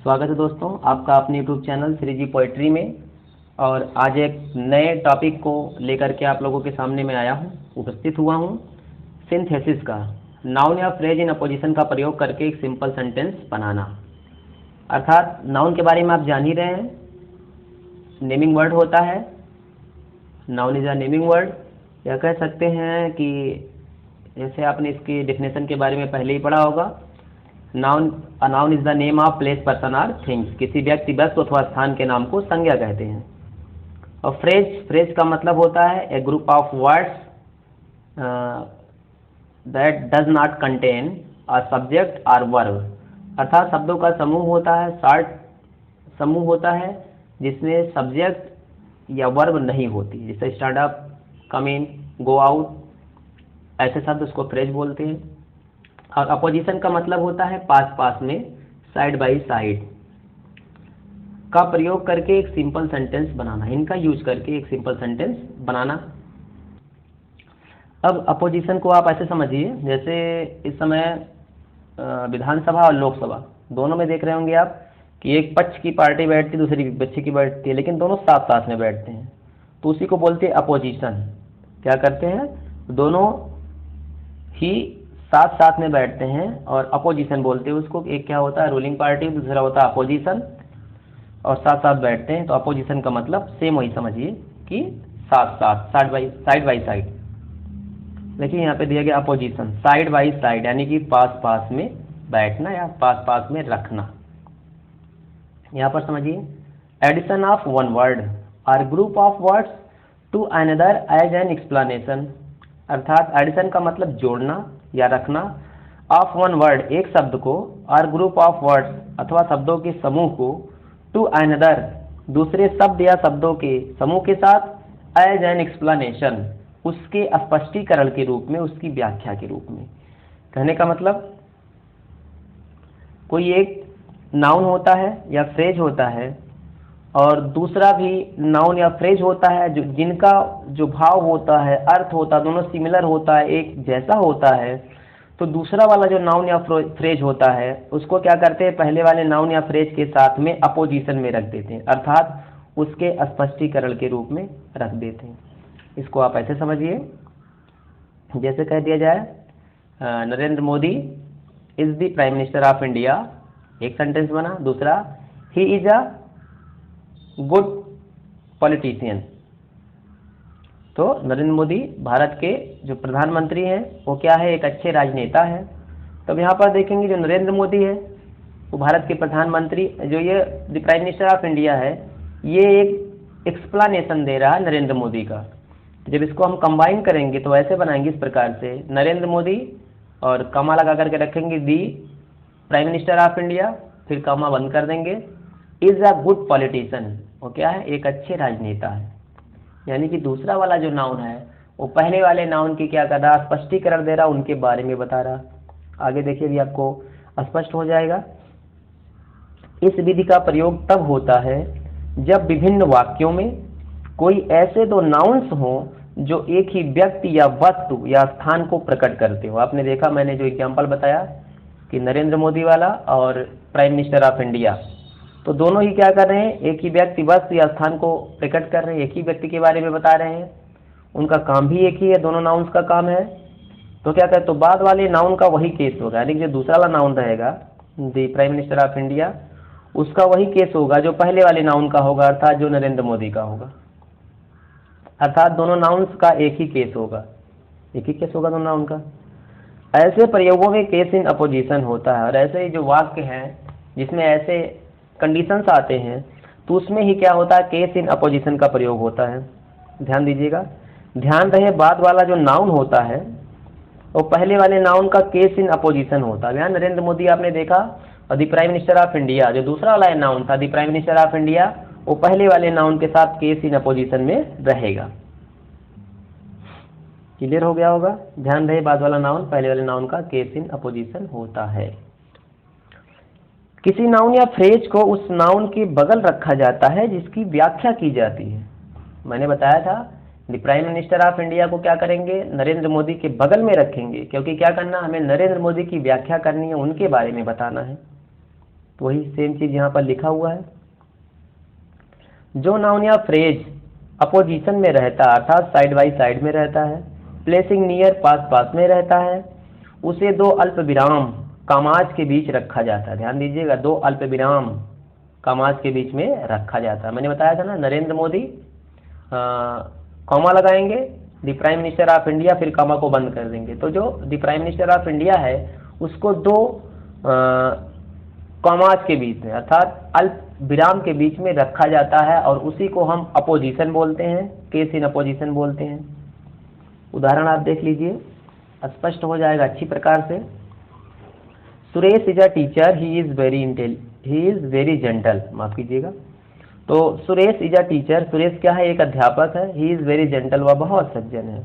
स्वागत है दोस्तों आपका अपने यूट्यूब चैनल श्री जी पोइट्री में। और आज एक नए टॉपिक को लेकर के आप लोगों के सामने में आया हूँ, उपस्थित हुआ हूँ। सिंथेसिस का नाउन या फ्रेज इन अपोजिशन का प्रयोग करके एक सिंपल सेंटेंस बनाना। अर्थात नाउन के बारे में आप जान ही रहे हैं, नेमिंग वर्ड होता है। Noun is a naming word, या कह सकते हैं कि जैसे आपने इसकी डेफिनेशन के बारे में पहले ही पढ़ा होगा। Noun is the name of place person or things. किसी व्यक्ति वस्तु अथवा स्थान के नाम को संज्ञा कहते हैं। और फ्रेज का मतलब होता है a group of words that does not contain a subject और वर्ब। अर्थात शब्दों का समूह होता है, शॉर्ट समूह होता है जिसमें सब्जेक्ट या वर्ब नहीं होती। जैसे स्टैंड अप, कम इन, गो आउट, ऐसे शब्द उसको फ्रेज बोलते हैं। और अपोजिशन का मतलब होता है पास पास में, साइड बाय साइड का प्रयोग करके एक सिंपल सेंटेंस बनाना। इनका यूज करके एक सिंपल सेंटेंस बनाना। अब अपोजिशन को आप ऐसे समझिए, जैसे इस समय विधानसभा और लोकसभा दोनों में देख रहे होंगे आप कि एक पक्ष की पार्टी बैठती है, दूसरी पक्ष की बैठती है, लेकिन दोनों साथ साथ में बैठते हैं, तो उसी को बोलते हैं अपोजिशन। क्या करते हैं, दोनों ही साथ साथ में बैठते हैं और अपोजिशन बोलते हैं उसको। एक क्या होता है रूलिंग पार्टी, दूसरा होता है अपोजिशन, और साथ साथ बैठते हैं। तो अपोजिशन का मतलब सेम वही समझिए कि साथ साथ, साइड बाई साइड। देखिए यहाँ पे दिया गया अपोजिशन, साइड बाई साइड, यानी कि पास पास में बैठना या पास पास में रखना। यहाँ पर समझिए एडिशन ऑफ वन वर्ड और group of words to another as an explanation. अर्थात एडिशन का मतलब जोड़ना या रखना, ऑफ वन वर्ड एक शब्द को, और ग्रुप ऑफ वर्ड्स अथवा शब्दों के समूह को, टू अनदर दूसरे शब्द या शब्दों के समूह के साथ, एज एन एक्सप्लेनेशन उसके स्पष्टीकरण के रूप में, उसकी व्याख्या के रूप में। कहने का मतलब कोई एक नाउन होता है या फ्रेज होता है और दूसरा भी नाउन या फ्रेज होता है जिनका जो भाव होता है, अर्थ होता है, दोनों सिमिलर होता है, एक जैसा होता है। तो दूसरा वाला जो नाउन या फ्रेज होता है उसको क्या करते हैं, पहले वाले नाउन या फ्रेज के साथ में अपोजिशन में रख देते हैं, अर्थात उसके स्पष्टीकरण के रूप में रख देते हैं। इसको आप ऐसे समझिए, जैसे कह दिया जाए Narendra Modi is the prime minister of India, एक सेंटेंस बना। दूसरा, he is a good politician. तो नरेंद्र मोदी भारत के जो प्रधानमंत्री हैं वो क्या है, एक अच्छे राजनेता है। तब यहाँ पर देखेंगे जो नरेंद्र मोदी है वो भारत के प्रधानमंत्री, जो ये the prime minister of India है, ये एक एक्सप्लेनेशन दे रहा है नरेंद्र मोदी का। जब इसको हम कंबाइन करेंगे तो ऐसे बनाएंगे इस प्रकार से, नरेंद्र मोदी और कमा लगा करके रखेंगे दी प्राइम मिनिस्टर ऑफ इंडिया, फिर कमा बंद कर देंगे, इज अ गुड पॉलिटिशियन, वो क्या है, एक अच्छे राजनेता है। यानी कि दूसरा वाला जो नाउन है वो पहले वाले नाउन की क्या कर रहा, स्पष्टीकरण दे रहा, उनके बारे में बता रहा। आगे देखिए भी आपको स्पष्ट हो जाएगा। इस विधि का प्रयोग तब होता है जब विभिन्न वाक्यों में कोई ऐसे दो नाउन्स हों जो एक ही व्यक्ति या वस्तु या स्थान को प्रकट करते हो। आपने देखा, मैंने जो एग्जाम्पल बताया कि नरेंद्र मोदी वाला और प्राइम मिनिस्टर ऑफ इंडिया, तो दोनों ही क्या कर रहे हैं, एक ही व्यक्ति वस्तु या स्थान को प्रकट कर रहे हैं, एक ही व्यक्ति के बारे में बता रहे हैं, उनका काम भी एक ही है, दोनों नाउन्स का काम है। तो क्या कहते, तो बाद वाले नाउन का वही केस होगा, यानी कि जो दूसरा वाला नाउन रहेगा the prime minister of India, उसका वही केस होगा जो पहले वाले नाउन का होगा, अर्थात जो नरेंद्र मोदी का होगा। अर्थात दोनों नाउन्स का एक ही केस होगा, एक ही केस होगा दोनों नाउन का। ऐसे प्रयोगों में केस इन अपोजिशन होता है। और ऐसे ही जो वाक्य हैं जिसमें ऐसे कंडीशंस आते हैं तो उसमें ही क्या होता है, केस इन अपोजिशन का प्रयोग होता है। ध्यान दीजिएगा, ध्यान रहे बाद वाला जो नाउन होता है वो पहले वाले नाउन का केस इन अपोजिशन होता है। यहाँ नरेंद्र मोदी आपने देखा, और the prime minister of India जो दूसरा वाला नाउन था, the prime minister of India, वो पहले वाले नाउन के साथ केस इन अपोजिशन में रहेगा। क्लियर हो गया होगा। ध्यान रहे बाद वाला नाउन पहले वाले नाउन का केस इन अपोजिशन होता है। किसी नाउन या फ्रेज को उस नाउन के बगल रखा जाता है जिसकी व्याख्या की जाती है। मैंने बताया था the prime minister of India को क्या करेंगे, नरेंद्र मोदी के बगल में रखेंगे, क्योंकि क्या करना, हमें नरेंद्र मोदी की व्याख्या करनी है, उनके बारे में बताना है। तो वही सेम चीज यहाँ पर लिखा हुआ है। जो नाउन या फ्रेज अपोजिशन में रहता है अर्थात साइड बाई साइड में रहता है, प्लेसिंग नियर पास पास में रहता है, उसे दो अल्प विराम कामाज के बीच रखा जाता है। ध्यान दीजिएगा, दो अल्प विराम कामाज के बीच में रखा जाता है। मैंने बताया था ना, नरेंद्र मोदी कॉमा लगाएंगे, the prime minister of India, फिर कॉमा को बंद कर देंगे। तो जो the prime minister of India है उसको दो कॉमाज के बीच में अर्थात अल्प विराम के बीच में रखा जाता है और उसी को हम अपोजिशन बोलते हैं, केस इन अपोजिशन बोलते हैं। उदाहरण आप देख लीजिए, स्पष्ट हो जाएगा अच्छी प्रकार से। Suresh is a teacher, he is very gentle. माफ कीजिएगा, तो Suresh is a teacher, Suresh क्या है, एक अध्यापक है। ही इज वेरी जेंटल, वह बहुत सज्जन है।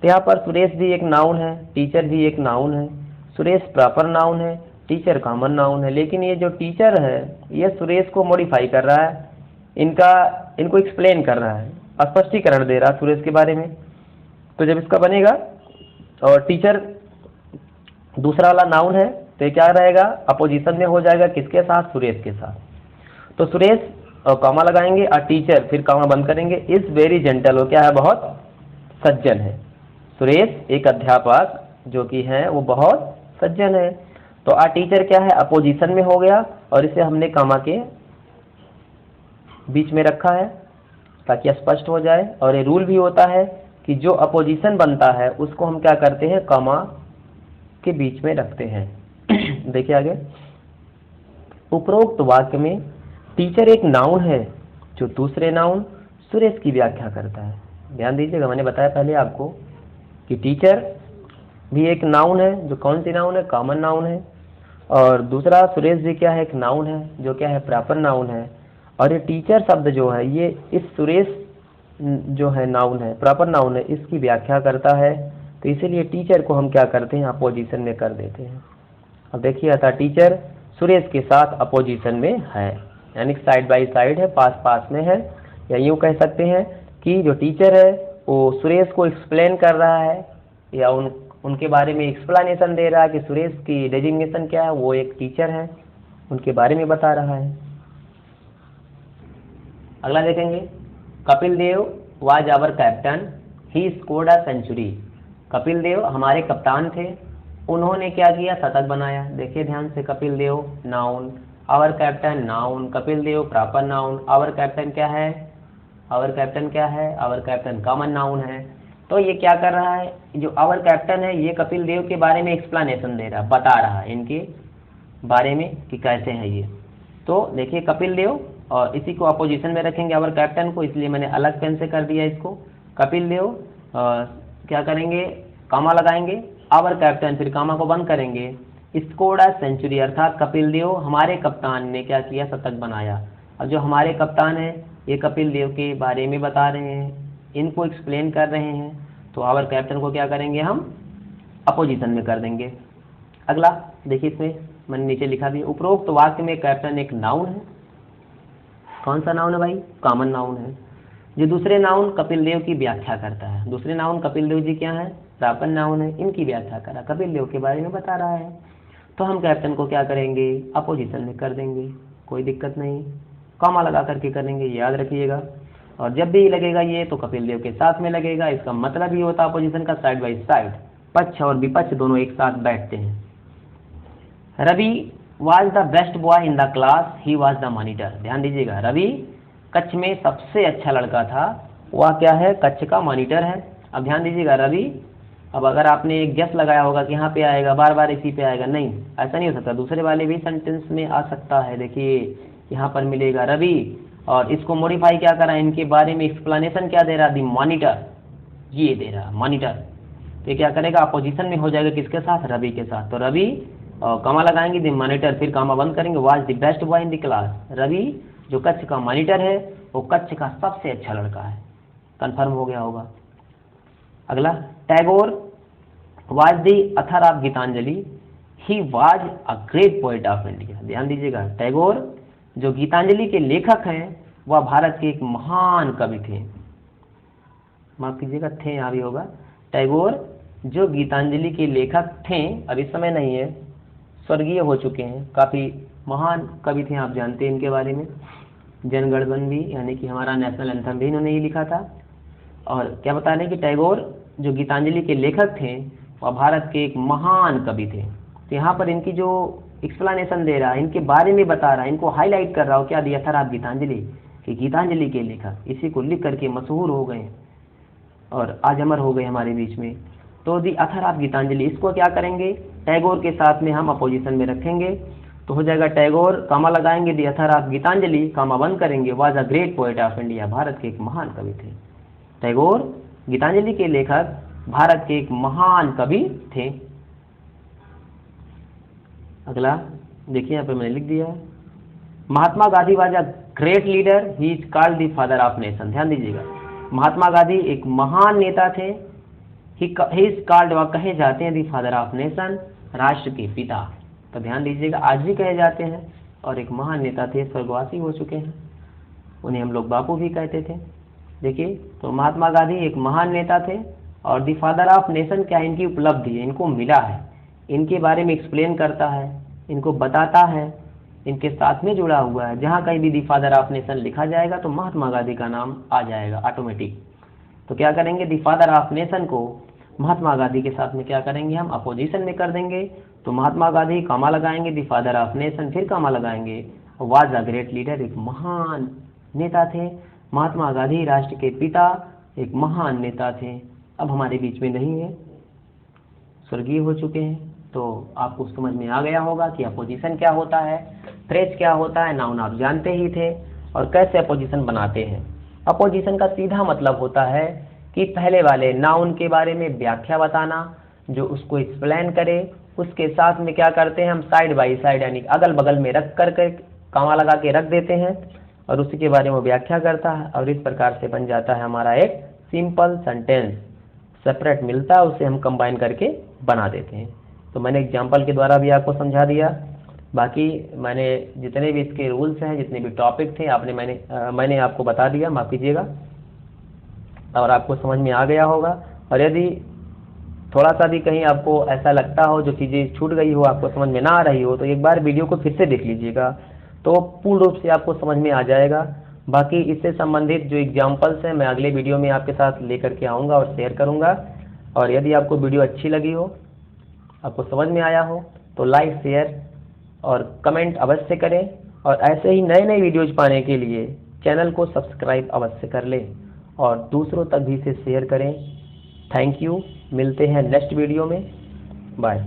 तो यहाँ पर सुरेश भी एक नाउन है, टीचर भी एक नाउन है। सुरेश प्रॉपर नाउन है, टीचर कॉमन नाउन है। लेकिन ये जो टीचर है ये सुरेश को मॉडिफाई कर रहा है, इनको एक्सप्लेन कर रहा है, स्पष्टीकरण दे रहा है सुरेश के बारे में। तो जब इसका बनेगा और टीचर दूसरा वाला नाउन है तो ये क्या रहेगा, अपोजिशन में हो जाएगा, किसके साथ, सुरेश के साथ। तो सुरेश और कॉमा लगाएंगे और टीचर फिर कॉमा बंद करेंगे, इज वेरी जेंटल, वो क्या है, बहुत सज्जन है। सुरेश एक अध्यापक जो कि है वो बहुत सज्जन है। तो आ टीचर क्या है, अपोजिशन में हो गया और इसे हमने कॉमा के बीच में रखा है ताकि स्पष्ट हो जाए। और ये रूल भी होता है कि जो अपोजिशन बनता है उसको हम क्या करते हैं, कॉमा के बीच में रखते हैं। देखिए आगे, उपरोक्त वाक्य में टीचर एक नाउन है जो दूसरे नाउन सुरेश की व्याख्या करता है। ध्यान दीजिएगा, मैंने बताया पहले आपको कि टीचर भी एक नाउन है, जो कौन सी नाउन है, कॉमन नाउन है। और दूसरा सुरेश भी क्या है, एक नाउन है जो क्या है, प्रॉपर नाउन है। और ये टीचर शब्द जो है ये इस सुरेश जो है नाउन है, प्रॉपर नाउन है, इसकी व्याख्या करता है। तो इसीलिए टीचर को हम क्या करते हैं, अपोजिशन में कर देते हैं। अब देखिए, अतः टीचर सुरेश के साथ अपोजिशन में है, यानी साइड बाय साइड है, पास पास में है। या यूँ कह सकते हैं कि जो टीचर है वो सुरेश को एक्सप्लेन कर रहा है या उनके बारे में एक्सप्लेनेशन दे रहा है कि सुरेश की डेजिग्नेशन क्या है, वो एक टीचर है, उनके बारे में बता रहा है। अगला देखेंगे, Kapil Dev was our captain, he scored a century. Kapil Dev हमारे कप्तान थे, उन्होंने क्या किया, शतक बनाया। देखिए ध्यान से, Kapil Dev noun, our captain noun, Kapil Dev proper noun, our captain क्या है, आवर कैप्टन क्या है, आवर कैप्टन कॉमन नाउन है। तो ये क्या कर रहा है, जो आवर कैप्टन है ये कपिल देव के बारे में एक्सप्लेनेशन दे रहा है, बता रहा है इनके बारे में कि कैसे हैं ये। तो देखिए कपिल देव, और इसी को अपोजिशन में रखेंगे आवर कैप्टन को, इसलिए मैंने अलग पेन से कर दिया इसको। कपिल देव क्या करेंगे, कॉमा लगाएंगे, आवर कैप्टन फिर कॉमा को बंद करेंगे, स्कोर्ड अ सेंचुरी, अर्थात कपिल देव हमारे कप्तान ने क्या किया, शतक बनाया। अब जो हमारे कप्तान है ये कपिल देव के बारे में बता रहे हैं, इनको एक्सप्लेन कर रहे हैं। तो आवर कैप्टन को क्या करेंगे, हम अपोजिशन में कर देंगे। अगला देखिए, इसमें मैंने नीचे लिखा भी, उपरोक्त वाक्य में कैप्टन एक नाउन है। कौन सा नाउन है भाई, कॉमन नाउन है, जो दूसरे नाउन कपिल देव की व्याख्या करता है। दूसरे नाउन कपिल देव जी क्या है, प्रॉपर नाउन है, इनकी व्याख्या करा, कपिल देव के बारे में बता रहा है। तो हम कैप्टन को क्या करेंगे, अपोजिशन में कर देंगे, कोई दिक्कत नहीं, कॉमा लगा करके करेंगे, याद रखिएगा। और जब भी लगेगा ये तो कपिल देव के साथ में लगेगा, इसका मतलब ही होता है अपोजिशन का साइड बाई साइड, पक्ष और विपक्ष दोनों एक साथ बैठते हैं। Ravi was the best boy in the class, he was the monitor. ध्यान दीजिएगा, रवि कक्ष में सबसे अच्छा लड़का था, वह क्या है, कक्ष का मॉनिटर है। अब ध्यान दीजिएगा, रवि, अब अगर आपने एक गेस लगाया होगा कि यहाँ पे आएगा, बार बार इसी पे आएगा, नहीं, ऐसा नहीं हो सकता, दूसरे वाले भी सेंटेंस में आ सकता है। देखिए यहाँ पर मिलेगा रवि, और इसको मॉडिफाई क्या करा, इनके बारे में एक्सप्लेनेशन क्या दे रहा, दी मॉनिटर, ये दे रहा मॉनिटर। तो क्या करेगा, अपोजिशन में हो जाएगा, किसके साथ, रवि के साथ। तो रवि कॉमा लगाएंगे, दी मॉनिटर फिर कॉमा बंद करेंगे, was the best boy in the class. Ravi जो कक्ष का मॉनिटर है वो कक्ष का सबसे अच्छा लड़का है, कंफर्म हो गया होगा। अगला, Tagore was the author of Gitanjali, he was a great poet of India. ध्यान दीजिएगा, टैगोर जो गीतांजलि के लेखक हैं वह भारत के एक महान कवि थे। माफ कीजिएगा, थे यहाँ भी होगा। टैगोर जो गीतांजलि के लेखक थे, अब इस समय नहीं है, स्वर्गीय हो चुके हैं। काफ़ी महान कवि थे, आप जानते हैं इनके बारे में। जनगण मन भी यानी कि हमारा नेशनल एंथम भी इन्होंने ही लिखा था। और क्या बता रहे हैं कि टैगोर जो गीतांजलि के लेखक थे वह भारत के एक महान कवि थे। तो यहाँ पर इनकी जो एक्सप्लेनेशन दे रहा है, इनके बारे में बता रहा है, इनको हाईलाइट कर रहा हो, क्या दिया था गीतांजलि कि गीतांजलि के लेखक इसी को लिख करके मशहूर हो गए और आज अमर हो गए हमारे बीच में। तो दी अथर ऑफ गीतांजलि, इसको क्या करेंगे, टैगोर के साथ में हम अपोजिशन में रखेंगे। तो हो जाएगा टैगोर कामा लगाएंगे, दी अथर ऑफ गीतांजलि कामा बंद करेंगे, was a great poet of India, Bharat के एक महान कवि थे। टैगोर गीतांजलि के लेखक भारत के एक महान कवि थे। अगला देखिए, यहाँ पे मैंने लिख दिया है, Mahatma Gandhi was a great leader, he is called the father of nation. ध्यान दीजिएगा, महात्मा गांधी एक महान नेता थे, ही इज कॉल्ड, वह कहे जाते हैं द फादर ऑफ नेशन, राष्ट्र के पिता। तो ध्यान दीजिएगा, आज भी कहे जाते हैं और एक महान नेता थे, स्वर्गवासी हो चुके हैं, उन्हें हम लोग बापू भी कहते थे। देखिए, तो महात्मा गांधी एक महान नेता थे और द फादर ऑफ नेशन क्या है, इनकी उपलब्धि है, इनको मिला है, इनके बारे में एक्सप्लेन करता है, इनको बताता है, इनके साथ में जुड़ा हुआ है। जहाँ कहीं भी द फादर ऑफ नेशन लिखा जाएगा तो महात्मा गांधी का नाम आ जाएगा ऑटोमेटिक। तो क्या करेंगे, द फादर ऑफ नेशन को महात्मा गांधी के साथ में क्या करेंगे, हम अपोजिशन में कर देंगे। तो महात्मा गांधी कामा लगाएंगे, द फादर ऑफ नेशन फिर कामा लगाएंगे, वाज अ ग्रेट लीडर, एक महान नेता थे। महात्मा गांधी राष्ट्र के पिता, एक महान नेता थे, अब हमारे बीच में नहीं है, स्वर्गीय हो चुके हैं। तो आपको समझ में आ गया होगा कि अपोजिशन क्या होता है, फ्रेज क्या होता है, नाउन आप जानते ही थे, और कैसे अपोजिशन बनाते हैं। अपोजिशन का सीधा मतलब होता है कि पहले वाले नाउन के बारे में व्याख्या बताना, जो उसको एक्सप्लेन करे, उसके साथ में क्या करते हैं हम, साइड बाई साइड यानी अगल बगल में रख करके कामा लगा के रख देते हैं और उसी के बारे में व्याख्या करता है, और इस प्रकार से बन जाता है हमारा एक सिंपल सेंटेंस। सेपरेट मिलता है, उसे हम कंबाइन करके बना देते हैं। तो मैंने एग्जाम्पल के द्वारा भी आपको समझा दिया। बाकी मैंने जितने भी इसके रूल्स हैं, जितने भी टॉपिक थे, मैंने आपको बता दिया, माफ कीजिएगा, और आपको समझ में आ गया होगा। और यदि थोड़ा सा भी कहीं आपको ऐसा लगता हो, जो चीज़ें छूट गई हो, आपको समझ में ना आ रही हो, तो एक बार वीडियो को फिर से देख लीजिएगा, तो पूर्ण रूप से आपको समझ में आ जाएगा। बाकी इससे संबंधित जो एग्जाम्पल्स हैं मैं अगले वीडियो में आपके साथ लेकर के आऊँगा और शेयर करूँगा। और यदि आपको वीडियो अच्छी लगी हो, आपको समझ में आया हो, तो लाइक, शेयर और कमेंट अवश्य करें। और ऐसे ही नए नए वीडियोज पाने के लिए चैनल को सब्सक्राइब अवश्य कर लें और दूसरों तक भी इसे शेयर करें। थैंक यू, मिलते हैं नेक्स्ट वीडियो में, बाय।